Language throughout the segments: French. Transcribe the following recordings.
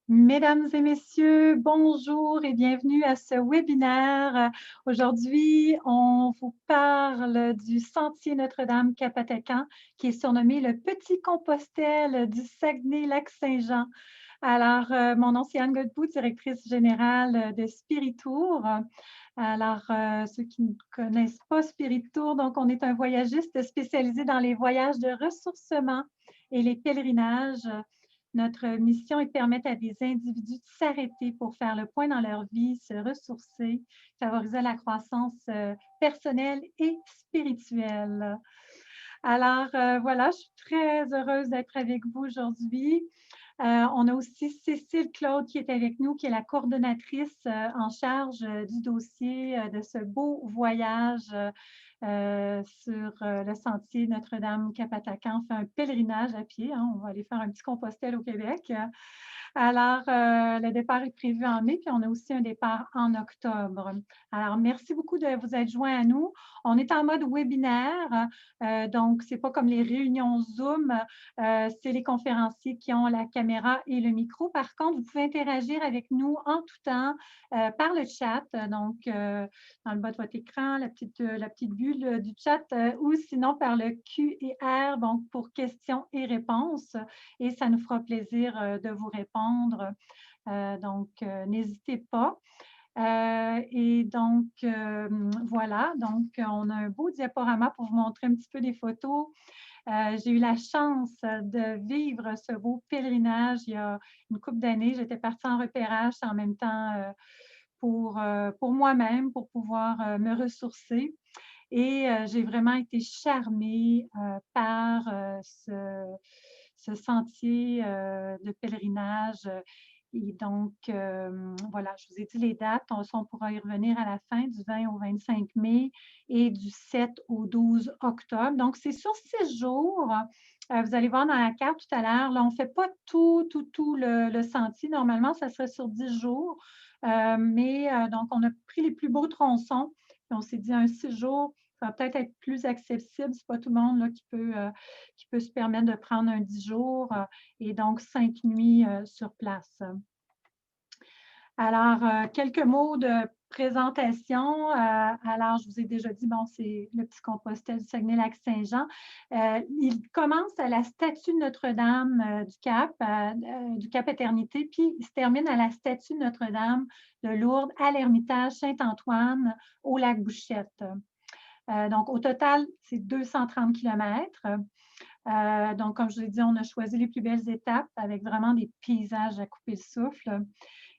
Mesdames et messieurs, bonjour et bienvenue à ce webinaire. Aujourd'hui, on vous parle du Sentier Notre-Dame-Capatacan, qui est surnommé le Petit Compostelle du Saguenay-Lac-Saint-Jean. Alors, mon nom, c'est Anne Godbout, directrice générale de Spiritour. Alors, ceux qui ne connaissent pas Spiritour, donc on est un voyagiste spécialisé dans les voyages de ressourcement et les pèlerinages. Notre mission est de permettre à des individus de s'arrêter pour faire le point dans leur vie, se ressourcer, favoriser la croissance personnelle et spirituelle. Alors, voilà, je suis très heureuse d'être avec vous aujourd'hui. On a aussi Cécile Claude qui est avec nous, qui est la coordonnatrice en charge du dossier de ce beau voyage sur le sentier Notre-Dame-Capatacan. On fait un pèlerinage à pied, hein. On va aller faire un petit compostel au Québec. Alors, le départ est prévu en mai, puis on a aussi un départ en octobre. Alors, merci beaucoup de vous être joints à nous. On est en mode webinaire, donc ce n'est pas comme les réunions Zoom, c'est les conférenciers qui ont la caméra et le micro. Par contre, vous pouvez interagir avec nous en tout temps par le chat, donc dans le bas de votre écran, la petite bulle du chat, ou sinon par le QR, donc pour questions et réponses. Et ça nous fera plaisir de vous répondre. Donc, n'hésitez pas. Et donc, voilà, donc on a un beau diaporama pour vous montrer un petit peu des photos. J'ai eu la chance de vivre ce beau pèlerinage il y a une couple d'années. J'étais partie en repérage en même temps pour moi-même, pour pouvoir me ressourcer. Et j'ai vraiment été charmée par ce sentier de pèlerinage. Et donc, voilà, je vous ai dit les dates. On pourra y revenir à la fin, du 20 au 25 mai et du 7 au 12 octobre. Donc, c'est sur 6 jours. Vous allez voir dans la carte tout à l'heure, là, on ne fait pas tout le sentier. Normalement, ça serait sur 10 jours. Mais donc, on a pris les plus beaux tronçons. Puis on s'est dit un 6 jours, ça va peut-être être plus accessible. Ce n'est pas tout le monde là, qui peut se permettre de prendre un 10 jours et donc 5 nuits sur place. Alors, quelques mots de présentation. Alors, je vous ai déjà dit, bon, c'est le petit compostel du Saguenay-Lac-Saint-Jean. Il commence à la statue de Notre-Dame du Cap Éternité, puis il se termine à la statue de Notre-Dame de Lourdes à l'Ermitage Saint-Antoine au lac Bouchette. Donc, au total, c'est 230 kilomètres. Donc, comme je vous ai dit, on a choisi les plus belles étapes avec vraiment des paysages à couper le souffle.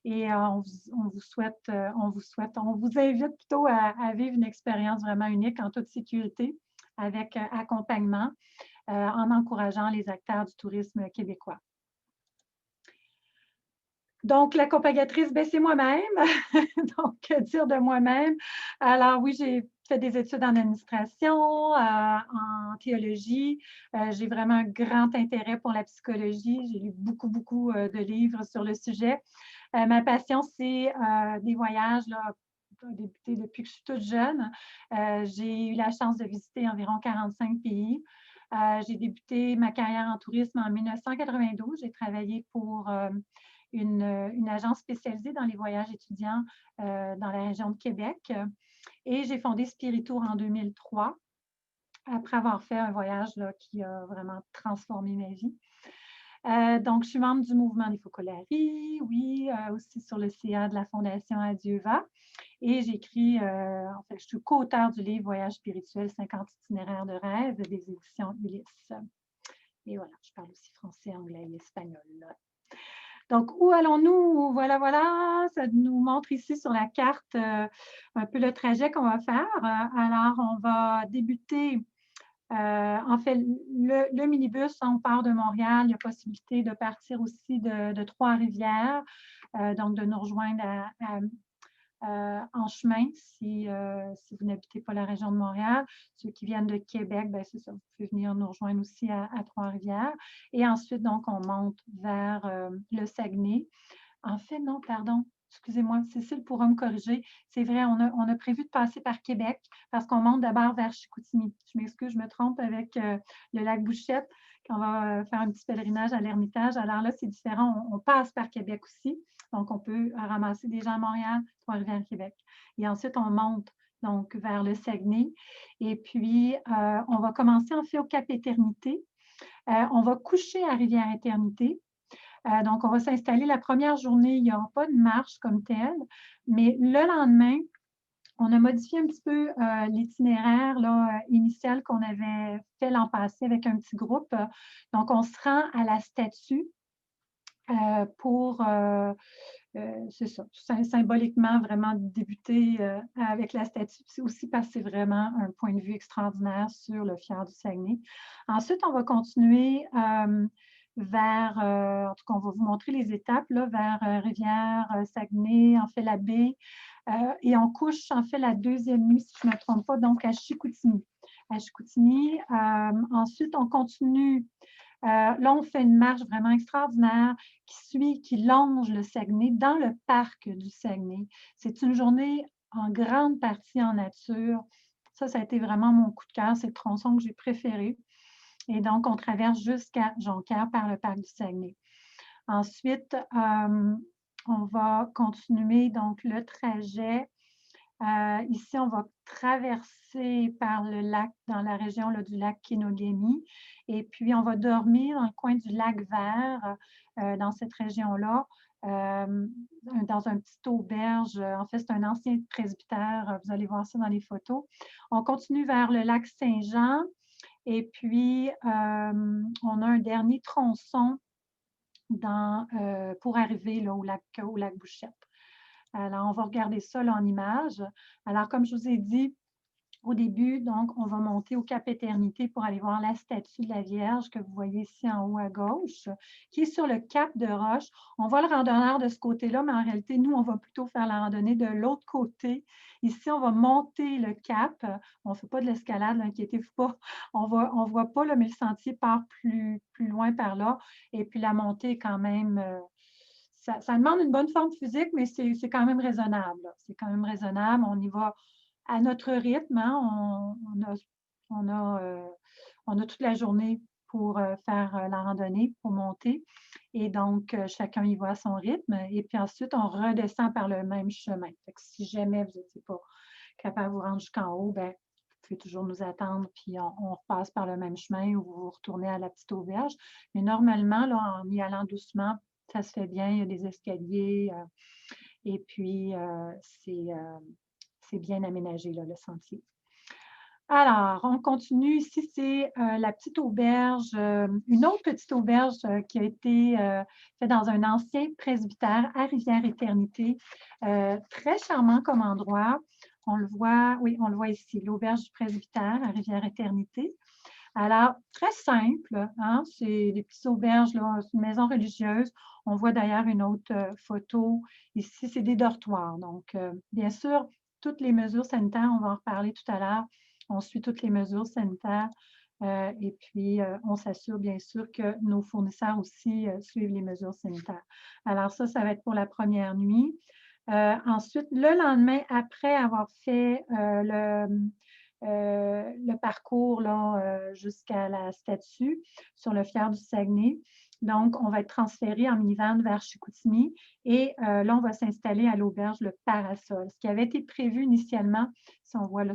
Et on vous invite plutôt à vivre une expérience vraiment unique en toute sécurité avec accompagnement en encourageant les acteurs du tourisme québécois. Donc, l'accompagnatrice, ben, c'est moi-même. Donc, dire de moi-même. Alors, oui, j'ai fait des études en administration, en théologie. J'ai vraiment un grand intérêt pour la psychologie. J'ai lu beaucoup de livres sur le sujet. Ma passion, c'est des voyages, là, débuté depuis que je suis toute jeune. J'ai eu la chance de visiter environ 45 pays. J'ai débuté ma carrière en tourisme en 1992. J'ai travaillé pour une agence spécialisée dans les voyages étudiants dans la région de Québec. Et j'ai fondé Spiritour en 2003, après avoir fait un voyage là, qui a vraiment transformé ma vie. Donc, je suis membre du mouvement des Focolari, oui, aussi sur le CA de la Fondation Adieuva. Et j'écris, en fait, je suis co-auteure du livre Voyage spirituel, 50 itinéraires de rêve des éditions Ulysse. Et voilà, je parle aussi français, anglais et espagnol. Donc, où allons-nous? Voilà, voilà, ça nous montre ici sur la carte un peu le trajet qu'on va faire. Alors, on va débuter, en fait, le minibus, on part de Montréal, il y a possibilité de partir aussi de Trois-Rivières, donc de nous rejoindre en chemin si vous n'habitez pas la région de Montréal. Ceux qui viennent de Québec, ben, c'est ça, vous pouvez venir nous rejoindre aussi à Trois-Rivières. Et ensuite, donc, on monte vers le Saguenay. En fait, non, pardon. excusez-moi, Cécile pourra me corriger. C'est vrai, on a prévu de passer par Québec parce qu'on monte d'abord vers Chicoutimi. Je m'excuse, je me trompe avec le lac Bouchette, quand on va faire un petit pèlerinage à l'Ermitage. Alors là, c'est différent. On passe par Québec aussi. Donc, on peut ramasser des gens à Montréal, Trois-Rivières, Québec. Et ensuite, on monte donc vers le Saguenay. Et puis, on va commencer en fait au Cap Éternité. On va coucher à Rivière-Éternité. Donc, on va s'installer la première journée. Il n'y aura pas de marche comme telle, mais le lendemain, on a modifié un petit peu l'itinéraire initial qu'on avait fait l'an passé avec un petit groupe. Donc, on se rend à la statue pour, c'est ça, symboliquement vraiment débuter avec la statue. C'est aussi parce que c'est vraiment un point de vue extraordinaire sur le fjord du Saguenay. Ensuite, on va continuer vers, en tout cas, on va vous montrer les étapes, là, vers Rivière, Saguenay, en fait la baie, et on couche en fait la deuxième nuit, si je ne me trompe pas, donc à Chicoutimi. À Chicoutimi. Ensuite, on continue. Là, on fait une marche vraiment extraordinaire qui longe le Saguenay dans le parc du Saguenay. C'est une journée en grande partie en nature. Ça a été vraiment mon coup de cœur. C'est le tronçon que j'ai préféré. Et donc, on traverse jusqu'à Jonquière par le parc du Saguenay. Ensuite, on va continuer donc le trajet. Ici, on va traverser par le lac, dans la région là, du lac Kenogami. Et puis, on va dormir dans le coin du lac Vert, dans cette région-là, dans un petit auberge. En fait, c'est un ancien presbytère. Vous allez voir ça dans les photos. On continue vers le lac Saint-Jean. Et puis, on a un dernier tronçon pour arriver là, au lac Bouchette. Alors, on va regarder ça là, en images. Alors, comme je vous ai dit au début, donc, on va monter au Cap Éternité pour aller voir la statue de la Vierge que vous voyez ici en haut à gauche, qui est sur le Cap de Roche. On voit le randonneur de ce côté-là, mais en réalité, nous, on va plutôt faire la randonnée de l'autre côté. Ici, on va monter le cap. On ne fait pas de l'escalade, inquiétez-vous pas. On ne voit pas, là, mais le sentier part plus loin par là. Et puis, la montée est quand même... ça demande une bonne forme physique, mais c'est quand même raisonnable. C'est quand même raisonnable. On y va à notre rythme. Hein. On a toute la journée pour faire la randonnée, pour monter. Et donc, chacun y va à son rythme. Et puis ensuite, on redescend par le même chemin. Fait que si jamais vous n'étiez pas capable de vous rendre jusqu'en haut, ben, vous pouvez toujours nous attendre, puis on repasse par le même chemin ou vous retournez à la petite auberge. Mais normalement, là, en y allant doucement, ça se fait bien. Il y a des escaliers. Et puis, c'est bien aménagé, là, le sentier. Alors, on continue. Ici, c'est la petite auberge, une autre petite auberge qui a été faite dans un ancien presbytère à Rivière-Éternité. Très charmant comme endroit. On le voit, oui, on le voit ici, l'auberge du presbytère à Rivière-Éternité. Alors, très simple, hein? C'est des petites auberges, là, c'est une maison religieuse. On voit d'ailleurs une autre photo. Ici, c'est des dortoirs. Donc, bien sûr, toutes les mesures sanitaires, on va en reparler tout à l'heure. On suit toutes les mesures sanitaires et puis on s'assure bien sûr que nos fournisseurs aussi suivent les mesures sanitaires. Alors ça va être pour la première nuit. Ensuite, le lendemain, après avoir fait le parcours jusqu'à la statue sur le fjord du Saguenay. Donc, on va être transféré en minivan vers Chicoutimi et là, on va s'installer à l'auberge Le Parasol. Ce qui avait été prévu initialement, si on voit là,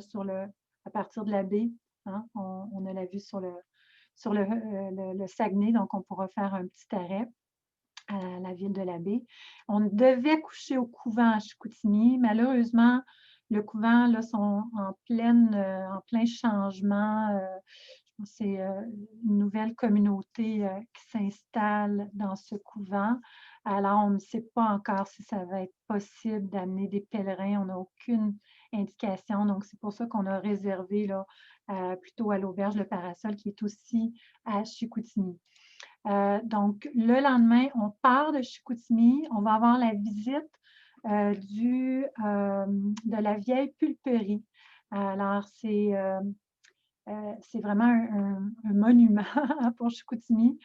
à partir de la baie, hein, on a la vue sur le Saguenay, donc on pourra faire un petit arrêt à la ville de la baie. On devait coucher au couvent à Chicoutimi. Malheureusement, le couvent, là, sont en plein changement. Je pense que c'est une nouvelle communauté qui s'installe dans ce couvent. Alors, on ne sait pas encore si ça va être possible d'amener des pèlerins. On n'a aucune indication. Donc, c'est pour ça qu'on a réservé là, plutôt à l'auberge Le Parasol, qui est aussi à Chicoutimi. Donc, le lendemain, on part de Chicoutimi. On va avoir la visite de la vieille pulperie. Alors, c'est c'est vraiment un monument pour Chicoutimi,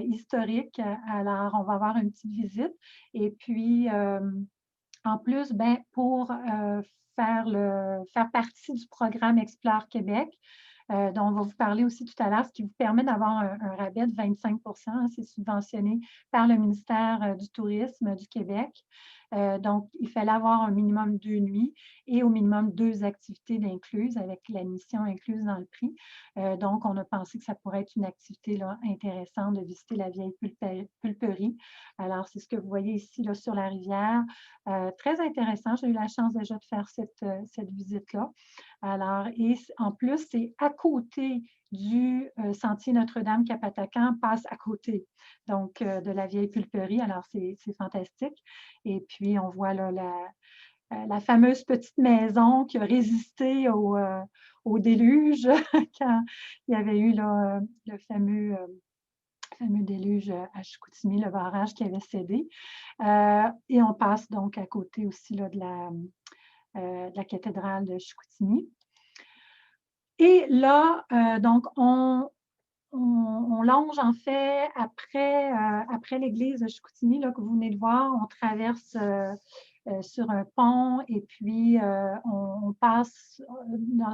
historique. Alors, on va avoir une petite visite. Et puis, en plus, ben, pour faire partie du programme Explore Québec, dont on va vous parler aussi tout à l'heure, ce qui vous permet d'avoir un rabais de 25 hein, c'est subventionné par le ministère du Tourisme du Québec. Donc, il fallait avoir un minimum 2 nuits et au minimum 2 activités d'incluses avec l'admission incluse dans le prix. Donc, on a pensé que ça pourrait être une activité là, intéressante de visiter la vieille pulperie. Alors, c'est ce que vous voyez ici là, sur la rivière. Très intéressant. J'ai eu la chance déjà de faire cette visite-là. Alors, et en plus, c'est à côté du sentier Notre-Dame-Capatacan, passe à côté donc de la vieille pulperie. Alors, c'est fantastique. Et puis, on voit là, la fameuse petite maison qui a résisté au déluge quand il y avait eu là, le fameux déluge à Chicoutimi, le barrage qui avait cédé. Et on passe donc à côté aussi là, de la cathédrale de Chicoutimi. Et là, donc, on longe en fait après l'église de Chicoutimi là, que vous venez de voir, on traverse sur un pont et puis on passe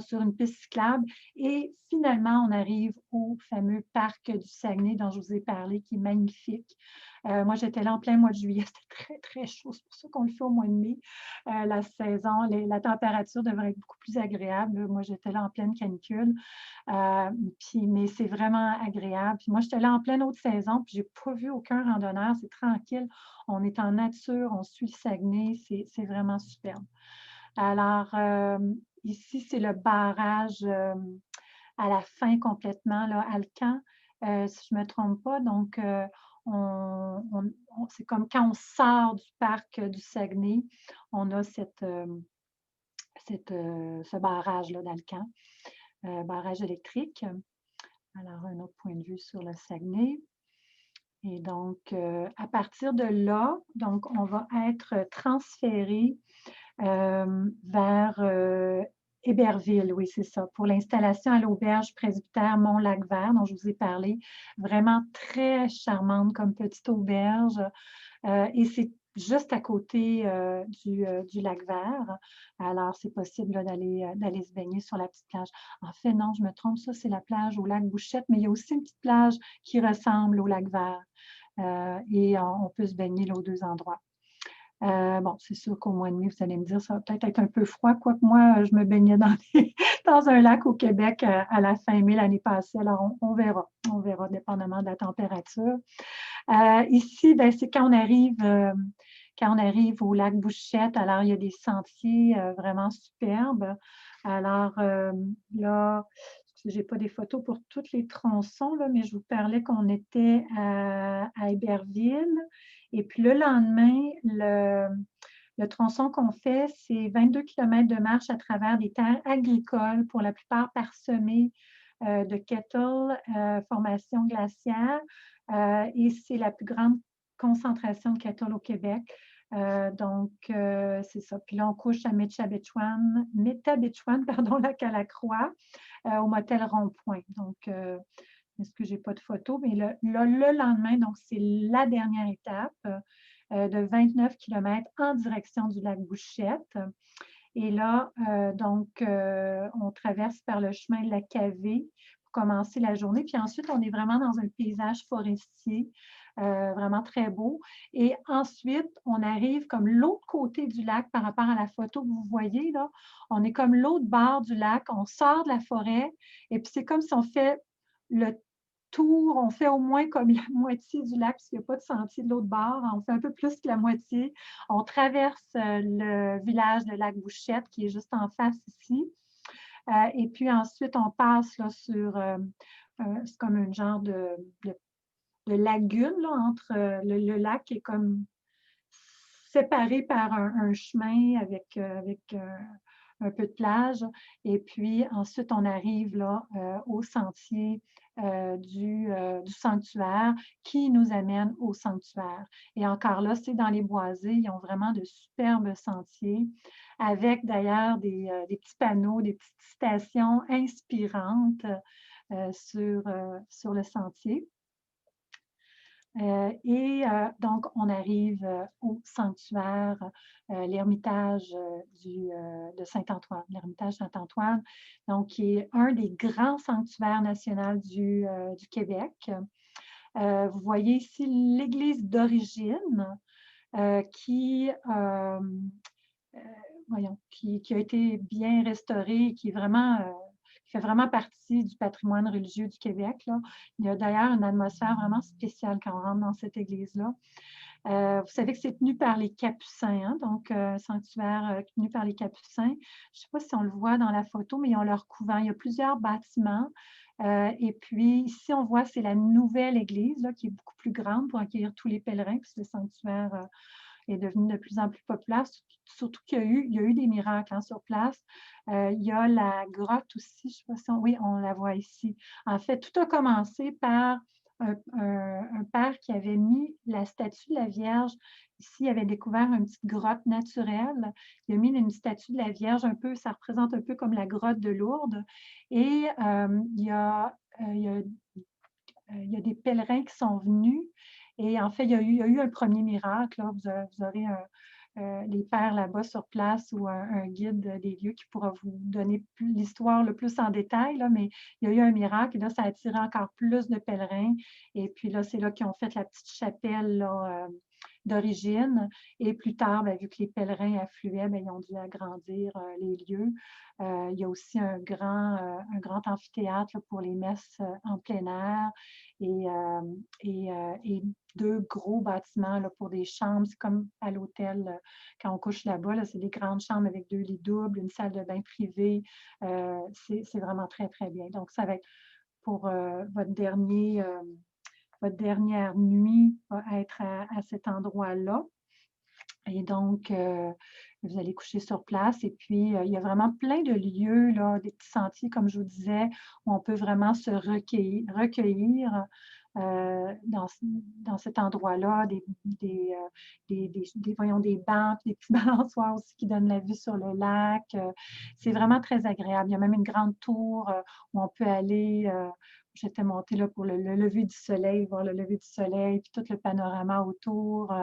sur une piste cyclable et finalement on arrive au fameux parc du Saguenay dont je vous ai parlé qui est magnifique. Moi j'étais là en plein mois de juillet, c'était très très chaud, c'est pour ça qu'on le fait au mois de mai. La saison, la température devrait être beaucoup plus agréable. Moi j'étais là en pleine canicule. Mais c'est vraiment agréable. Puis moi, j'étais là en pleine haute saison, puis je n'ai pas vu aucun randonneur. C'est tranquille. On est en nature, on suit le Saguenay. C'est vraiment superbe. Alors, ici, c'est le barrage à la fin complètement, là, Alcan, si je ne me trompe pas. Donc, c'est comme quand on sort du parc du Saguenay, on a ce barrage-là d'Alcan, barrage électrique. Alors, un autre point de vue sur le Saguenay. Et donc, à partir de là, donc, on va être transféré vers Héberville, oui, c'est ça, pour l'installation à l'auberge presbytère Mont-Lac-Vert, dont je vous ai parlé. Vraiment très charmante comme petite auberge. Et c'est juste à côté du lac Vert. Alors, c'est possible d'aller se baigner sur la petite plage. En fait, non, je me trompe, ça, c'est la plage au lac Bouchette, mais il y a aussi une petite plage qui ressemble au lac Vert. Et on peut se baigner là, aux deux endroits. Bon, c'est sûr qu'au mois de mai, vous allez me dire, ça va peut-être être un peu froid, quoique moi, je me baignais dans un lac au Québec à la fin mai l'année passée. Alors, on verra. On verra, dépendamment de la température. Ici, ben, c'est quand on arrive au lac Bouchette. Alors, il y a des sentiers vraiment superbes. Alors, là, je n'ai pas des photos pour tous les tronçons, là, mais je vous parlais qu'on était à Héberville. Et puis le lendemain, le tronçon qu'on fait, c'est 22 km de marche à travers des terres agricoles, pour la plupart parsemées de kettle, formation glaciaire. Et c'est la plus grande concentration de kettle au Québec. Donc, c'est ça. Puis là, on couche à Métabetchouan, pardon, lac à la Croix, au motel Rond-Point. Donc, est-ce que je n'ai pas de photo? Mais le lendemain, donc, c'est la dernière étape de 29 km en direction du lac Bouchette. Et là, donc, on traverse par le chemin de la Cavée pour commencer la journée. Puis ensuite, on est vraiment dans un paysage forestier, vraiment très beau. Et ensuite, on arrive comme l'autre côté du lac par rapport à la photo que vous voyez là. On est comme l'autre bord du lac, on sort de la forêt et puis c'est comme si on fait le tour, on fait au moins comme la moitié du lac, parce qu'il n'y a pas de sentier de l'autre bord. On fait un peu plus que la moitié. On traverse le village de Lac-Bouchette, qui est juste en face ici. Et puis ensuite, on passe là, sur, c'est comme un genre de lagune là, entre le lac qui est comme séparé par un chemin avec un peu de plage. Et puis ensuite, on arrive là au sentier du sanctuaire qui nous amène au sanctuaire. Et encore là, c'est dans les boisés. Ils ont vraiment de superbes sentiers avec d'ailleurs des petits panneaux, des petites stations inspirantes sur le sentier. Donc, on arrive au sanctuaire, l'Ermitage de Saint-Antoine, l'Ermitage Saint-Antoine, donc qui est un des grands sanctuaires nationaux du Québec. Vous voyez ici l'église d'origine qui a été bien restaurée, qui fait vraiment partie du patrimoine religieux du Québec, là. Il y a d'ailleurs une atmosphère vraiment spéciale quand on rentre dans cette église-là. Vous savez que c'est tenu par les Capucins, hein, donc sanctuaire tenu par les Capucins. Je ne sais pas si on le voit dans la photo, mais ils ont leur couvent. Il y a plusieurs bâtiments. Et puis ici, on voit, c'est la nouvelle église là, qui est beaucoup plus grande pour accueillir tous les pèlerins, puisque le sanctuaire est devenu de plus en plus populaire, surtout qu'il y a eu des miracles hein, sur place. Il y a la grotte aussi, je ne sais pas si oui, on la voit ici. En fait, tout a commencé par un père qui avait mis la statue de la Vierge. Ici, il avait découvert une petite grotte naturelle. Il a mis une statue de la Vierge un peu, ça représente un peu comme la grotte de Lourdes. Et il y a des pèlerins qui sont venus. Et en fait, il y a eu un premier miracle. Là. Vous aurez les pères là-bas sur place ou un guide des lieux qui pourra vous donner l'histoire le plus en détail. Là, mais il y a eu un miracle et là, ça a attiré encore plus de pèlerins. Et puis là, c'est là qu'ils ont fait la petite chapelle là, d'origine. Et plus tard, bien, vu que les pèlerins affluaient, bien, ils ont dû agrandir les lieux. Il y a aussi un grand amphithéâtre là, pour les messes en plein air et deux gros bâtiments là, pour des chambres. C'est comme à l'hôtel quand on couche là-bas. Là, c'est des grandes chambres avec 2 lits doubles, une salle de bain privée. C'est vraiment très, très bien. Donc, ça va être pour votre dernière nuit va être à cet endroit-là. Et donc, vous allez coucher sur place. Et puis, il y a vraiment plein de lieux, là, des petits sentiers, comme je vous disais, où on peut vraiment se recueillir dans cet endroit-là, voyons, des bancs, des petits balançoires aussi qui donnent la vue sur le lac. C'est vraiment très agréable. Il y a même une grande tour où on peut aller. J'étais montée là pour le lever du soleil, voir le lever du soleil, puis tout le panorama autour.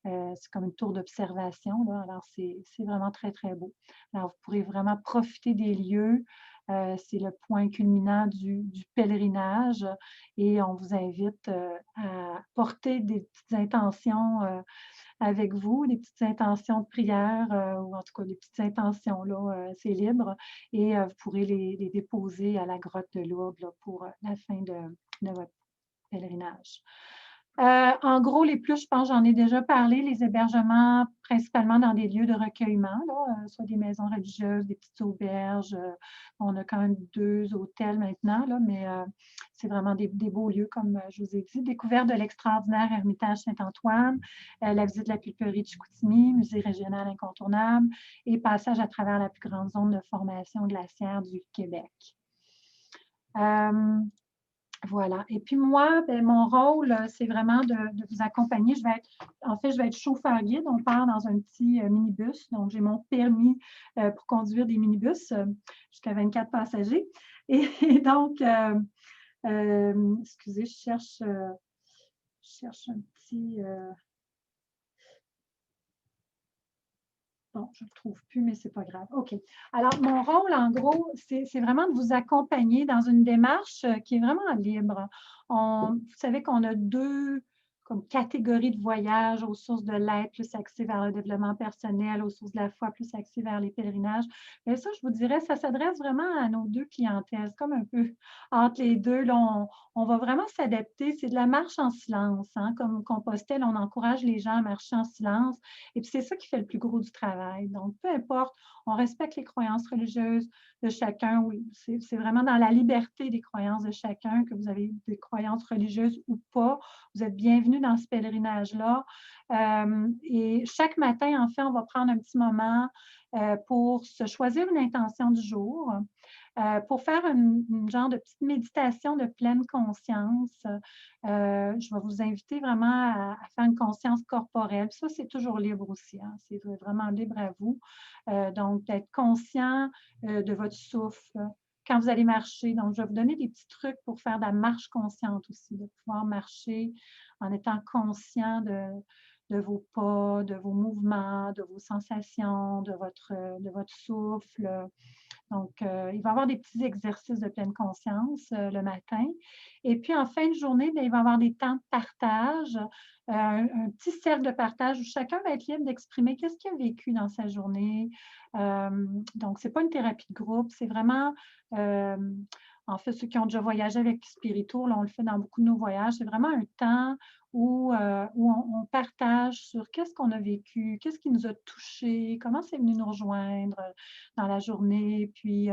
C'est comme une tour d'observation, là. Alors, c'est vraiment très, très beau. Alors, vous pourrez vraiment profiter des lieux. C'est le point culminant du pèlerinage et on vous invite à porter des petites intentions avec vous, des petites intentions de prière ou en tout cas des petites intentions, là, c'est libre et vous pourrez les déposer à la grotte de Lourdes là, pour la fin de votre pèlerinage. En gros, les plus, je pense, j'en ai déjà parlé, les hébergements principalement dans des lieux de recueillement, là, soit des maisons religieuses, des petites auberges. On a quand même 2 hôtels maintenant, là, mais c'est vraiment des beaux lieux, comme je vous ai dit. Découverte de l'extraordinaire Ermitage Saint-Antoine, la visite de la pulperie de Chicoutimi, musée régional incontournable et passage à travers la plus grande zone de formation glaciaire du Québec. Voilà. Et puis moi, bien, mon rôle, c'est vraiment de vous accompagner. Je vais être chauffeur guide. On part dans un petit minibus. Donc, j'ai mon permis pour conduire des minibus jusqu'à 24 passagers. Et donc, excusez, je cherche un petit... Bon, je ne le trouve plus, mais ce n'est pas grave. OK. Alors, mon rôle, en gros, c'est vraiment de vous accompagner dans une démarche qui est vraiment libre. Vous savez qu'on a 2 comme catégories de voyage aux sources de l'être, plus axées vers le développement personnel, aux sources de la foi, plus axées vers les pèlerinages. Mais ça, je vous dirais, ça s'adresse vraiment à nos 2 clientèles. C'est comme un peu entre les deux. Là, on va vraiment s'adapter. C'est de la marche en silence. Hein? Comme Compostelle, on encourage les gens à marcher en silence. Et puis, c'est ça qui fait le plus gros du travail. Donc, peu importe, on respecte les croyances religieuses de chacun. Oui, c'est vraiment dans la liberté des croyances de chacun, que vous avez des croyances religieuses ou pas. Vous êtes bienvenus bienvenue dans ce pèlerinage-là. Et chaque matin, en fait, on va prendre un petit moment pour se choisir une intention du jour, pour faire une genre de petite méditation de pleine conscience. Je vais vous inviter vraiment à faire une conscience corporelle. Ça, c'est toujours libre aussi, hein? C'est vraiment libre à vous. Donc, d'être conscient de votre souffle quand vous allez marcher. Donc, je vais vous donner des petits trucs pour faire de la marche consciente aussi, de pouvoir marcher en étant conscient de vos pas, de vos mouvements, de vos sensations, de votre souffle. Donc, il va y avoir des petits exercices de pleine conscience le matin. Et puis, en fin de journée, bien, il va y avoir des temps de partage, un petit cercle de partage où chacun va être libre d'exprimer qu'est-ce qu'il a vécu dans sa journée. Donc, ce n'est pas une thérapie de groupe, c'est vraiment, en fait, ceux qui ont déjà voyagé avec Spirito, là, on le fait dans beaucoup de nos voyages, c'est vraiment un temps où on partage sur qu'est-ce qu'on a vécu, qu'est-ce qui nous a touchés, comment c'est venu nous rejoindre dans la journée. Puis,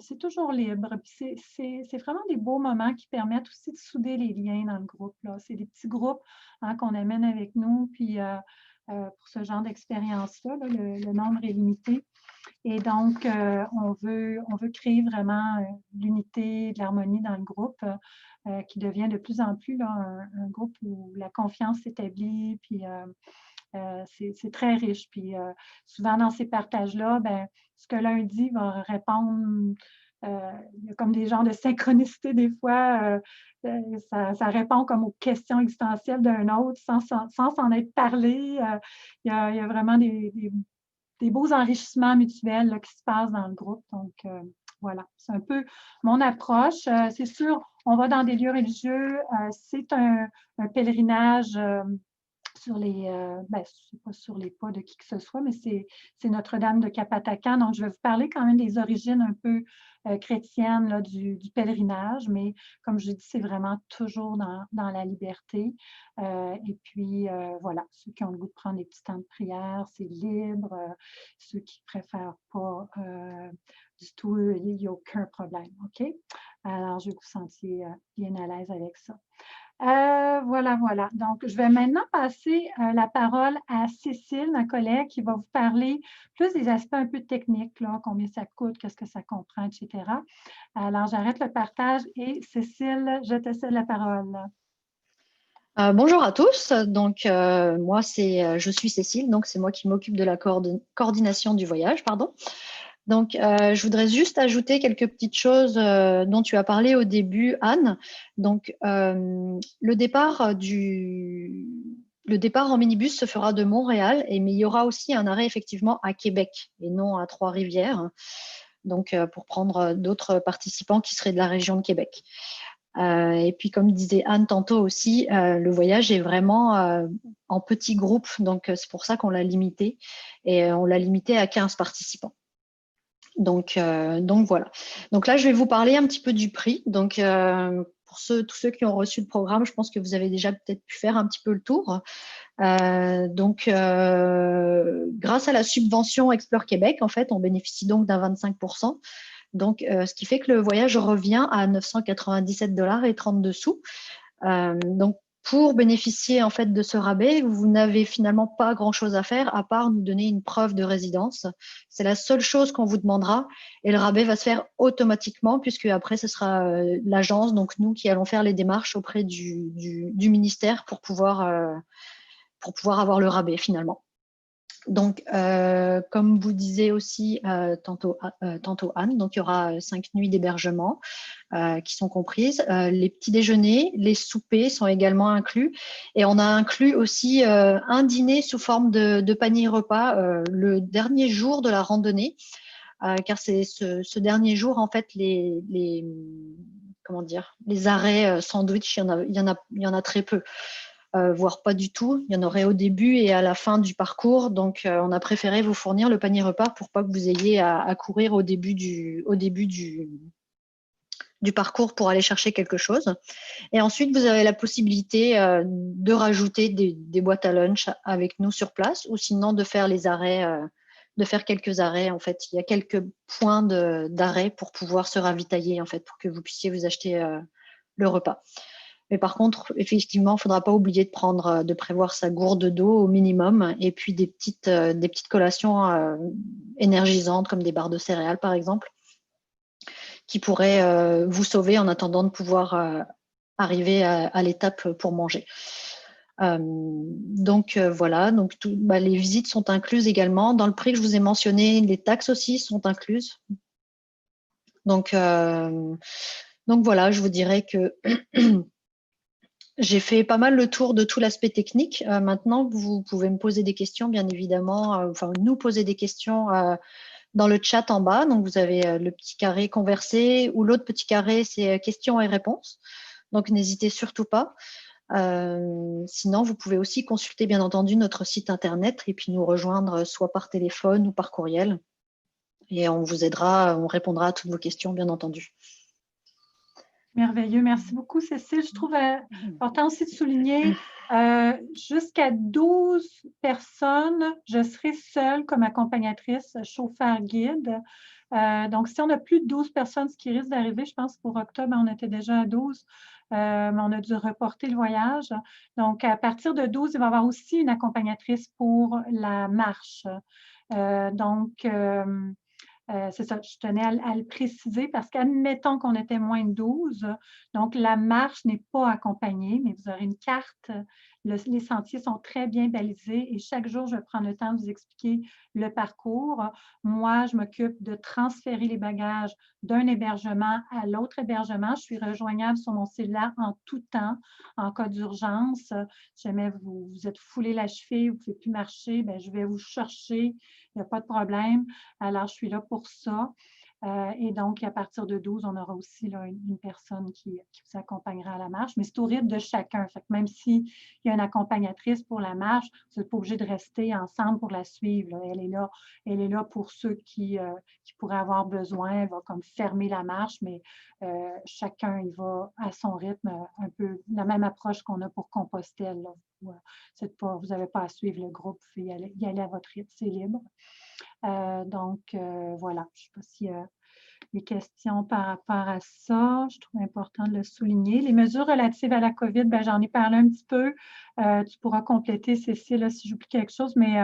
c'est toujours libre. Puis c'est vraiment des beaux moments qui permettent aussi de souder les liens dans le groupe. C'est des petits groupes hein, qu'on amène avec nous. Puis, pour ce genre d'expérience-là, le nombre est limité. Et donc, on veut créer vraiment l'unité, de l'harmonie dans le groupe qui devient de plus en plus là, un groupe où la confiance s'établit, puis c'est très riche. Puis souvent, dans ces partages-là, ben, ce que l'un dit va répondre. Il y a comme des genres de synchronicité des fois. Ça répond comme aux questions existentielles d'un autre sans s'en être parlé. Il y a vraiment des beaux enrichissements mutuels là, qui se passent dans le groupe. Donc, voilà, c'est un peu mon approche. C'est sûr, on va dans des lieux religieux. C'est un pèlerinage sur les, ben, c'est pas sur les pas de qui que ce soit, mais c'est Notre-Dame de Capatacan. Donc, je vais vous parler quand même des origines un peu chrétiennes là, du pèlerinage, mais comme je dis, c'est vraiment toujours dans la liberté. Et puis, voilà, ceux qui ont le goût de prendre des petits temps de prière, c'est libre. Ceux qui préfèrent pas du tout, il n'y a aucun problème, OK? Alors, je vais vous sentir bien à l'aise avec ça. Voilà. Donc, je vais maintenant passer la parole à Cécile, ma collègue, qui va vous parler plus des aspects un peu techniques, là, combien ça coûte, qu'est-ce que ça comprend, etc. Alors, j'arrête le partage et Cécile, je te cède la parole. Bonjour à tous. Donc, moi, je suis Cécile, donc c'est moi qui m'occupe de la coordination du voyage, pardon. Donc, je voudrais juste ajouter quelques petites choses dont tu as parlé au début, Anne. Donc, le départ en minibus se fera de Montréal, mais il y aura aussi un arrêt effectivement à Québec et non à Trois-Rivières. Donc, pour prendre d'autres participants qui seraient de la région de Québec. Et puis, comme disait Anne tantôt aussi, le voyage est vraiment en petits groupes. Donc, c'est pour ça qu'on l'a limité. Et on l'a limité à 15 participants. Donc voilà. Donc là, je vais vous parler un petit peu du prix. Donc, pour tous ceux qui ont reçu le programme, je pense que vous avez déjà peut-être pu faire un petit peu le tour. Donc, grâce à la subvention Explore Québec, en fait, on bénéficie donc d'un 25%. Donc, ce qui fait que le voyage revient à 997,32 $. Donc, pour bénéficier en fait de ce rabais, vous n'avez finalement pas grand-chose à faire à part nous donner une preuve de résidence. C'est la seule chose qu'on vous demandera et le rabais va se faire automatiquement puisque après ce sera l'agence, donc nous qui allons faire les démarches auprès du ministère pour pouvoir avoir le rabais finalement. Donc, comme vous disiez aussi tantôt Anne, donc il y aura 5 nuits d'hébergement qui sont comprises. Les petits déjeuners, les soupers sont également inclus. Et on a inclus aussi un dîner sous forme de panier repas le dernier jour de la randonnée, car c'est ce dernier jour, en fait, les arrêts sandwich, il y en a très peu. Voire pas du tout. Il y en aurait au début et à la fin du parcours. Donc, on a préféré vous fournir le panier repas pour pas que vous ayez à courir au début du parcours pour aller chercher quelque chose. Et ensuite, vous avez la possibilité de rajouter des boîtes à lunch avec nous sur place ou sinon de faire les arrêts, de faire quelques arrêts. En fait, il y a quelques points d'arrêt pour pouvoir se ravitailler, en fait, pour que vous puissiez vous acheter le repas. Mais par contre, effectivement, il ne faudra pas oublier de prévoir sa gourde d'eau au minimum et puis des petites collations énergisantes comme des barres de céréales, par exemple, qui pourraient vous sauver en attendant de pouvoir arriver à l'étape pour manger. Voilà, les visites sont incluses également. Dans le prix que je vous ai mentionné, les taxes aussi sont incluses. Donc voilà, je vous dirais que j'ai fait pas mal le tour de tout l'aspect technique. Maintenant, vous pouvez me poser des questions, bien évidemment, enfin nous poser des questions dans le chat en bas. Donc vous avez le petit carré converser ou l'autre petit carré, c'est questions et réponses. Donc n'hésitez surtout pas. Sinon, vous pouvez aussi consulter, bien entendu, notre site internet et puis nous rejoindre soit par téléphone ou par courriel. Et on vous aidera, on répondra à toutes vos questions, bien entendu. Merveilleux. Merci beaucoup, Cécile. Je trouve important aussi de souligner, jusqu'à 12 personnes, je serai seule comme accompagnatrice, chauffeur guide. Donc, si on a plus de 12 personnes, ce qui risque d'arriver, je pense pour octobre, on était déjà à 12, mais on a dû reporter le voyage. Donc, à partir de 12, il va y avoir aussi une accompagnatrice pour la marche. C'est ça, je tenais à le préciser parce qu'admettons qu'on était moins de 12, donc la marche n'est pas accompagnée, mais vous aurez une carte. Les sentiers sont très bien balisés et chaque jour, je vais prendre le temps de vous expliquer le parcours. Moi, je m'occupe de transférer les bagages d'un hébergement à l'autre hébergement. Je suis rejoignable sur mon cellulaire en tout temps, en cas d'urgence. Si jamais vous êtes foulé la cheville, vous ne pouvez plus marcher, bien, je vais vous chercher, il n'y a pas de problème. Alors, je suis là pour ça. Et donc, à partir de 12, on aura aussi là, une personne qui vous accompagnera à la marche. Mais c'est au rythme de chacun. Fait que même s'il y a une accompagnatrice pour la marche, vous n'êtes pas obligé de rester ensemble pour la suivre. Là. Elle est là pour ceux qui pourraient avoir besoin. Elle va comme fermer la marche, mais chacun il va à son rythme, un peu la même approche qu'on a pour Compostelle. Là. Vous n'avez pas à suivre le groupe, vous pouvez y aller à votre rythme, c'est libre. Voilà, je ne sais pas s'il y a des questions par rapport à ça. Je trouve important de le souligner. Les mesures relatives à la COVID, ben, j'en ai parlé un petit peu. Tu pourras compléter, Cécile, là, si j'oublie quelque chose, mais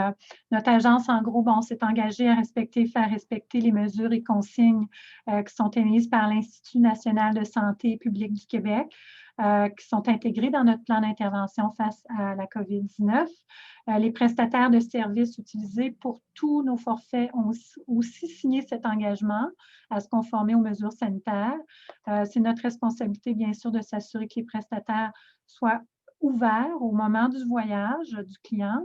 notre agence, en gros, bon, s'est engagée à faire respecter les mesures et consignes qui sont émises par l'Institut national de santé publique du Québec. Qui sont intégrés dans notre plan d'intervention face à la COVID-19. Les prestataires de services utilisés pour tous nos forfaits ont aussi signé cet engagement à se conformer aux mesures sanitaires. C'est notre responsabilité, bien sûr, de s'assurer que les prestataires soient ouverts au moment du voyage du client.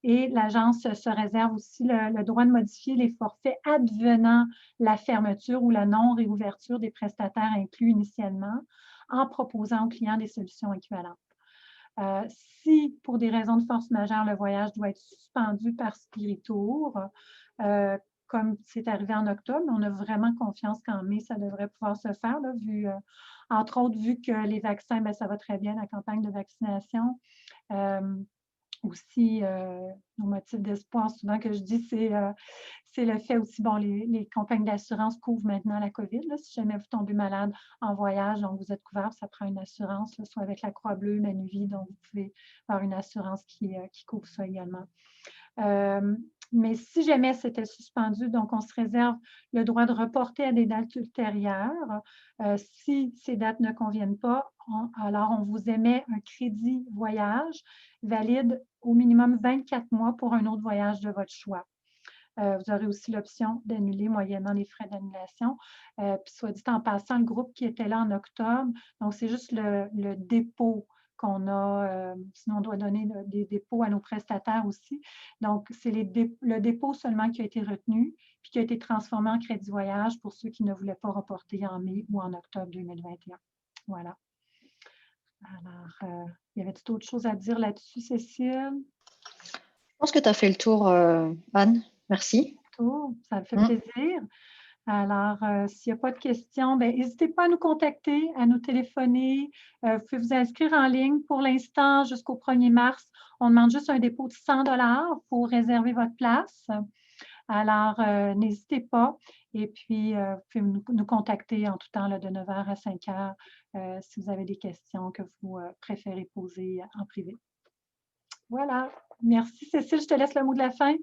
Et l'agence se réserve aussi le droit de modifier les forfaits advenant la fermeture ou la non-réouverture des prestataires inclus initialement en proposant aux clients des solutions équivalentes. Si, pour des raisons de force majeure, le voyage doit être suspendu par Spiritour, comme c'est arrivé en octobre, on a vraiment confiance qu'en mai, ça devrait pouvoir se faire, là, entre autres, vu que les vaccins, bien, ça va très bien, la campagne de vaccination. Aussi, nos motifs d'espoir, souvent que je dis, c'est le fait aussi, bon, les compagnies d'assurance couvrent maintenant la COVID. Là, si jamais vous tombez malade en voyage, donc vous êtes couvert, ça prend une assurance, là, soit avec la Croix-Bleue, Manuvie, donc vous pouvez avoir une assurance qui couvre ça également. Mais si jamais c'était suspendu, donc on se réserve le droit de reporter à des dates ultérieures. Si ces dates ne conviennent pas, alors on vous émet un crédit voyage valide au minimum 24 mois pour un autre voyage de votre choix. Vous aurez aussi l'option d'annuler moyennant les frais d'annulation. Puis soit dit en passant, le groupe qui était là en octobre, donc c'est juste le dépôt qu'on a, sinon on doit donner des dépôts à nos prestataires aussi. Donc, c'est le dépôt seulement qui a été retenu, puis qui a été transformé en crédit voyage pour ceux qui ne voulaient pas reporter en mai ou en octobre 2021. Voilà. Alors, y avait-il d'autres choses à dire là-dessus, Cécile? Je pense que tu as fait le tour, Anne. Merci. Ça me fait plaisir. Alors, s'il n'y a pas de questions, n'hésitez pas à nous contacter, à nous téléphoner. Vous pouvez vous inscrire en ligne. Pour l'instant, jusqu'au 1er mars, on demande juste un dépôt de 100 $ pour réserver votre place. Alors, n'hésitez pas. Et puis, vous pouvez nous contacter en tout temps là, de 9 h à 5 h si vous avez des questions que vous préférez poser en privé. Voilà. Merci Cécile, je te laisse le mot de la fin.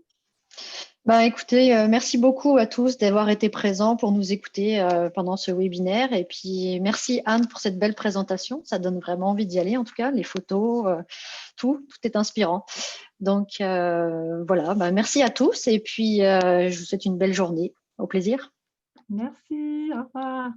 Écoutez, merci beaucoup à tous d'avoir été présents pour nous écouter pendant ce webinaire. Et puis, merci Anne pour cette belle présentation. Ça donne vraiment envie d'y aller, en tout cas, les photos, tout est inspirant. Donc, voilà, merci à tous. Et puis, je vous souhaite une belle journée. Au plaisir. Merci, au revoir.